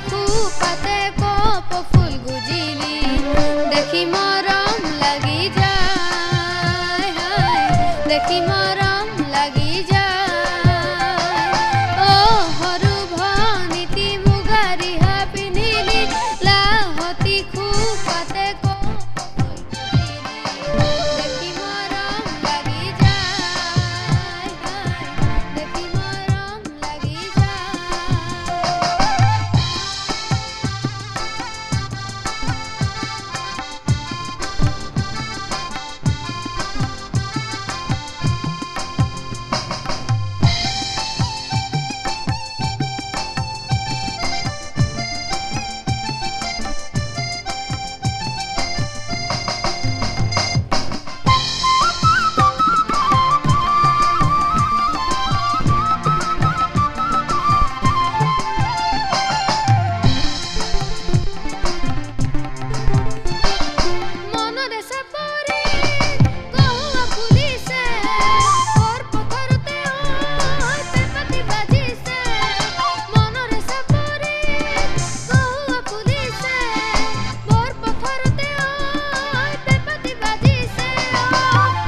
খোপাতে কপ ফুল গুজিলি দেখি মৰম লাগি যায় দেখি মৰম লাগি যায় অ সৰু ভনীতি মুগাৰী হা পিন্ধিলি লাহতি খোপাতে কপ ফুল গুজিলি দেখি মৰম লাগি যায় দেখি মৰম লাগি যায় মনৰে চাপৰি কহুৱা ফুলিছে বৰ পথাৰতে ঐ পেপাতি বাজিছে মনৰে চাপৰি কহুৱা ফুলিছে বৰ পথাৰতে ঐ পেপাতি বাজিছে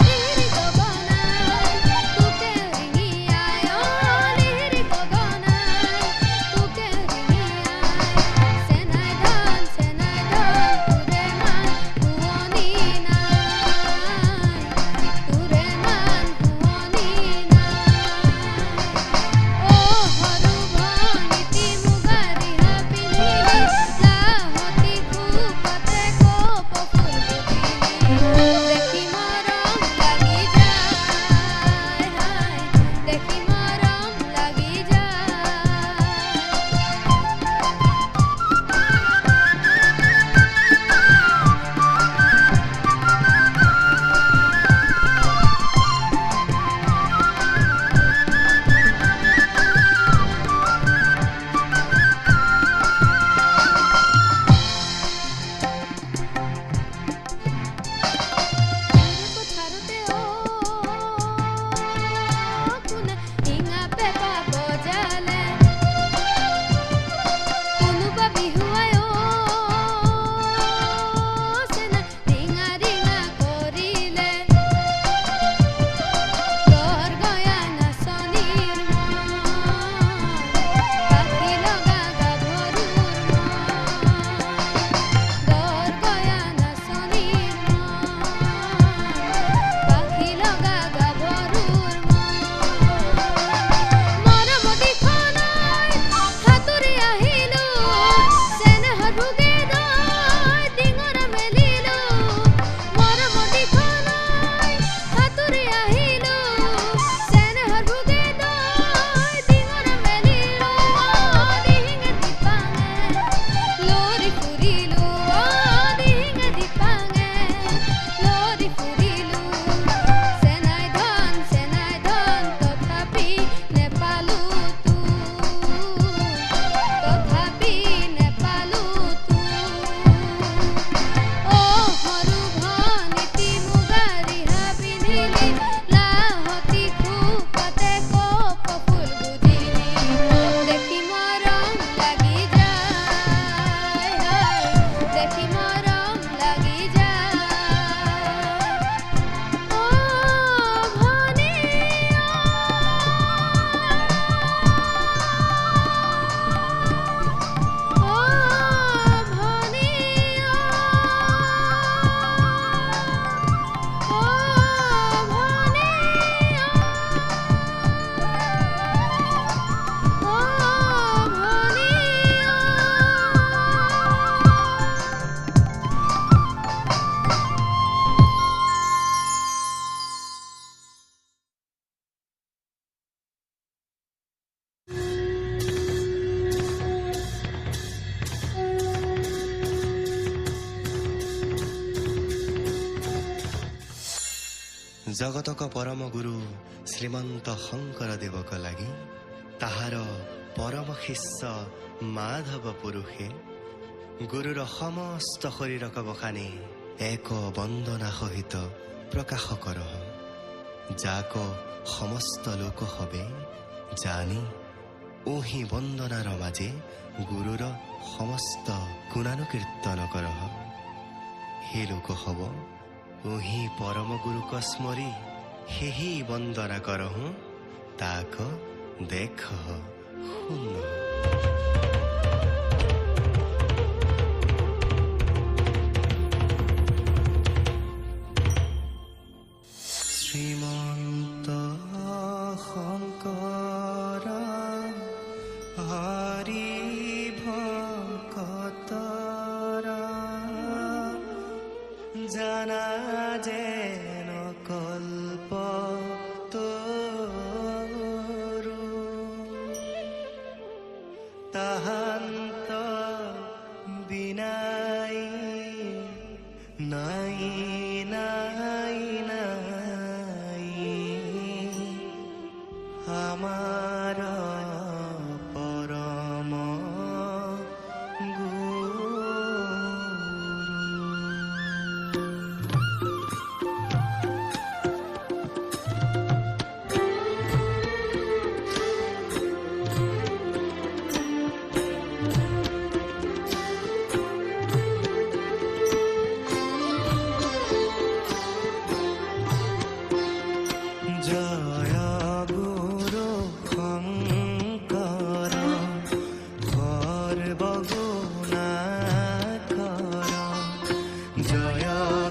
লিহিৰি গগনাই তোকে ৰিঙিয়াই লিহিৰি গগনাই তোকে ৰিঙিয়াই চেনাই ধন তোৰে মান শুৱনি নাই তোৰে মান শুৱনি নাই অ সৰু ভনীতি মুগাৰী হা পিন্ধিলি লাহতি খোপাতে কপ ফুল গুজিলি দেখি মৰম লাগি যায় দেখি মৰম লাগি যায় পথাৰতে কোনে ৰিঙা পেপা বজালে কোনোবা বিহুৱাই চেনা ৰিঙা ৰিঙা কৰিলে গৰ গয়া নাচনীৰ মন পাখি লগা গাভৰুৰ মন গৰ গয়া নাচনীৰ মন পাখি লগা গাভৰুৰ মন মৰমতি খনাই সাঁতুৰি আহিলো চেনেহৰ ভোগে দৈ ডিঙৰা মেলিলো মৰমতি খনাই সাঁতুৰি আহিলো চেনেহৰ ভোগে দৈ ডিঙৰা মেলিলো দিহিঙে দিপাঙে লৰি ফুৰিলো দিহিঙে দিপাঙে লৰি ফুৰিলো চেনাই ধন তথাপি নেপালো তথাপি নেপালো অ সৰু ভনীতি মুগাৰী হা পিন্ধিলি লাহতি খোপাতে কপ ফুল গুজিলি দেখি মৰম লাগি যায় দেখি মৰম লাগি যায় অ ভনী অ ভনী অ ভনী ଜଗତକ ପରମ ଗୁରୁ ଶ୍ରୀମନ୍ତ ଶଙ୍କର ଦେବକ ଲାଗି ତାହାର ପରମ ଶିଷ୍ୟ ମାଧବ ପୁରୁଷେ ଗୁରୁର ସମସ୍ତ ଶରୀରକ ବଖାନି ଏକ ବନ୍ଦନା ସହିତ ପ୍ରକାଶ କରହ। ଯାକ ସମସ୍ତ ଲୋକ ହବେ ଜାଣି ওহি বন্দনাৰ মাজে গুৰুৰ সমস্ত গুণানুকীৰ্তন কৰহ। হে লোক হব ওহি পৰম গুৰুক স্মৰি সেহি বন্দনা কৰহো, তাক দেখ শুন। শ্ৰীমন্ত শংকৰ হৰি ভকতৰ জানা যেন কল্প তৰু, তাহান্ত বিনাই নাই নাই নাই আমাৰ পৰম গুৰু। জয় গুৰু শংকৰ সৰ্বগুণাকৰ, জয়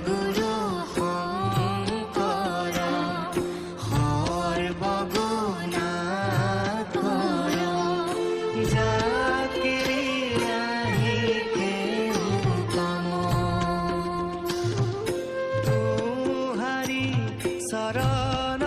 গুৰু শংকৰ সৰ্বগুণাকৰ, জাকিৰি নাহি কেও কম, তোহাৰি চৰণ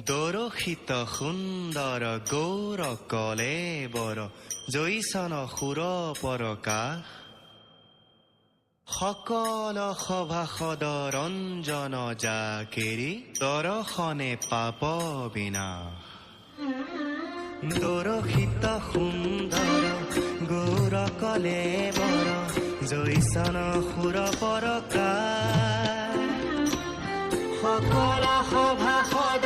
দৰশিত সুন্দৰ গৌৰ কলেবৰ, জৈচন সুৰ পৰকাশ, সকল সভাসদ ৰঞ্জন জাকেৰি, দৰ্শনে পাপ বিনাশ। দৰশিত সুন্দৰ গৌৰ কলেবৰ, জৈচন সুৰ পৰকাশ, সকল সভাসদ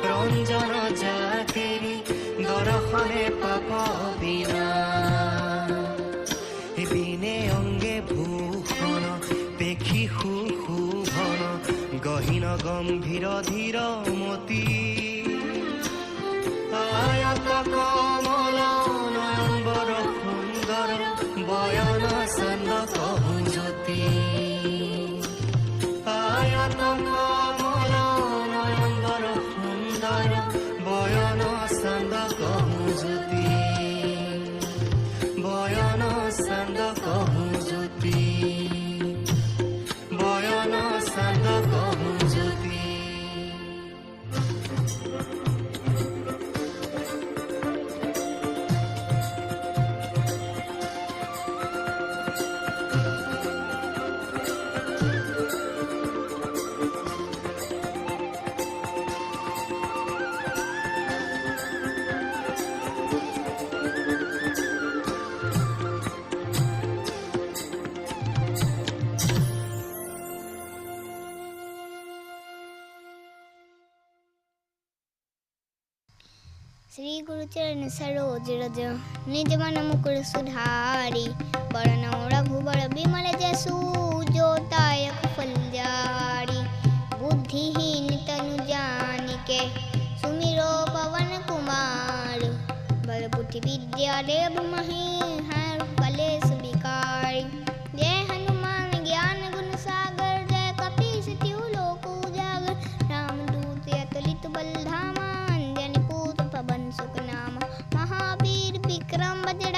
ৰঞ্জন জাকেৰি, দৰ্শনে পাপ বিনাশ। বিনে অংগে ভূষণ পেখি সুশোভন, গহীন গম্ভীৰ ধীৰ মতি, আয়ত কমল নয়ম্বৰ সুন্দৰ, বয়ন চন্দ কহু জ্যোতি, আয়ত কমল নয়ম্বৰ সুন্দৰ, বয়ন চন্দ কহু জ্যোতি, বয়ন চন্দ কহু জ্যোতি, বয়ন চন্দ কহু জ্যোতি। श्री गुरुचरण सरोज रज, निज मन मुकुर सुधारी, बरन रघुबर बिमल जसु, जो दायक फलचारी। बुद्धिहीन तनु जानिके, सुमिरो पवन कुमार, बल बुद्धि विद्या देव मही, हर कलेश विकारी।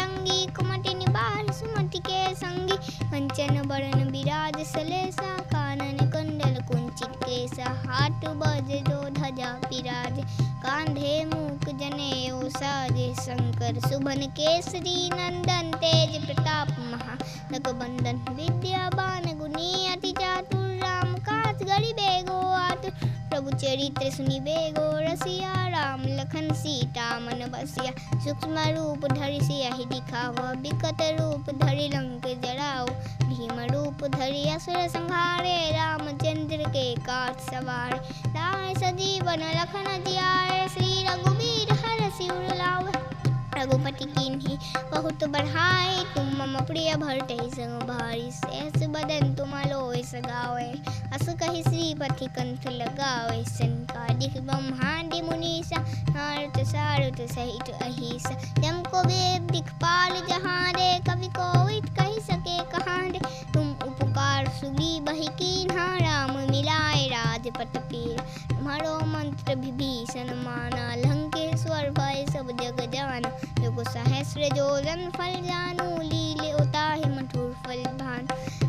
संगी कुमति निबार सुमति के संगी कंचन बरन विराज सलेसा कानन कुंडल कुंचित केसा हाथ बज जो ध्वजा पिराज कांधे मूक जनेऊ साजे शंकर सुभन केसरी नंदन तेज प्रताप महा रघुबंदन विद्यावान गुणी अति चातुर राम काज गरीबे गो आतुर प्रभु चरित्र सुनि बेगो रसिया राम लखन सीता मन बसिया सूक्ष्म रूप धरि सियाहि दिखावा विकट रूप धरि लंक जराओ भीम रूप धरि असुर संहारे रामचंद्र के काज सवारे राम सजीवन लखन जियाए श्री रघुवीर हरषि उर लावे रघुपति कीन्ही बहुत बढ़ाई तुम मम प्रिय भरते संग भारी सहस बदन तुम लोय सगावे अस कहि श्रीपति कंठ लगावे संकादिक ब्रह्मांडि मुनीसा नारद सारद सहित अहिसा जम को वेद दिखपाल जहाँ रे कवि कोविद कहि सके कहाँ रे तुम उपकार सुगी बहि कीन्हा राम मिलाए राजपट पीर तुम्हारो मंत्र विभीषण माना लंकेश्वर भय सब जग जाना योगो सहस्र जोजन फल जानू लीले उताहि मधुर फल भान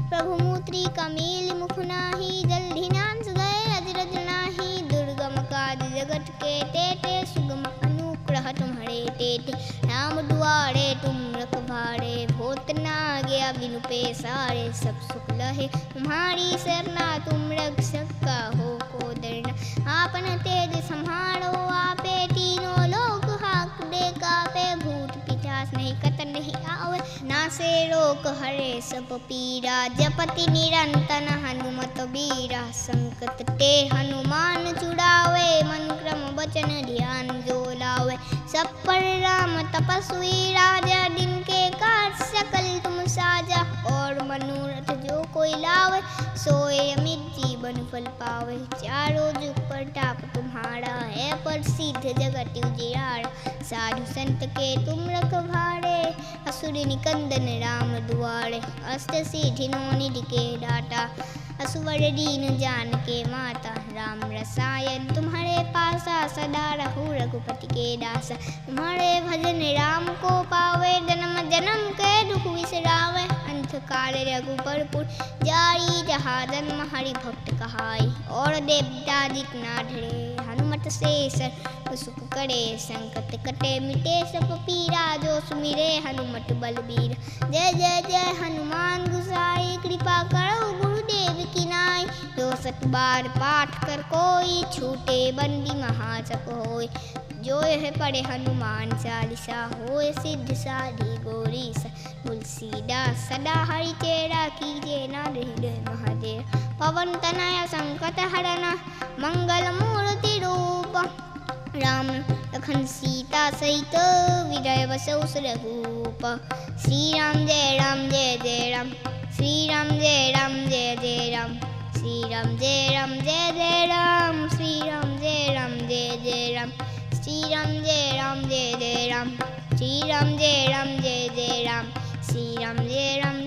प्रभु मूत्री कमील मुख नाही जल्दी नाम गए अजरज नाही दुर्गम काज जगत के तेते सुगम अनुग्रह तुम्हारे तेते राम दुआरे तुम रखवारे होत ना गया बिनु पैसारे सब सुख लहे तुम्हारी सरना तुम रक्षक का हो को डरना आपन तेज संहारो आपे तीनों लोक हाक दे कापे भूत पिशाच नहीं कत नहीं आवे नासे रोग हरे सब पीरा जपति निरंतन हनुमत बीरा संकट ते हनुमान छुड़ावे मन क्रम वचन ध्यान जो लावे सब पर राम तपस्वी राजा दिन के काज सकल तुम साजा और मनोरथ जो कोई लावे सोए अमित जीवन फल पावे चारों जुग प्रताप तुम्हारा है प्रसिद्ध जगत उजियारा साधु संत के तुम रखवारे असुर निकंदन राम दुआरे अष्ट सिद्धि नौ निधि के दाता असुवर दीन जान के माता राम रसायन तुम्हारे पासा सदा रहु रघुपति के दासा तुम्हारे भजन राम को पावे जन्म जन्म के दुख विसरावे अंत काल रघुपरपुर जाई जहाँ जन्म हरि भक्त कहाई और देवता दिख ना ढरे हनुमत से सर सुख करे संकट कटे मिटे सब पीरा जो सुमिरे हनुमत बलबीर जय जय जय हनुमान गुसाई कृपा करो गुरुदेव की नाई जो सत बार पाठ कर कोई छूटे बंदी महाजप होय जो यह पढ़े हनुमान चालीसा होय सिद्ध साधी गौरी तुलसीदास सदा हरि चेरा कीजे ना हृदय महादेव पवन तनय संकट हरना मंगल मूर्ति रूप राम लखन सीता सहित विजय बसौ रघुप श्री राम जय राम जय जय राम श्री राम जय राम जय जय राम श्री राम जय राम जय जय राम श्री राम जय राम जय जय राम श्री राम जय राम जय जय राम श्री राम जय राम जय जय राम श्री राम जय राम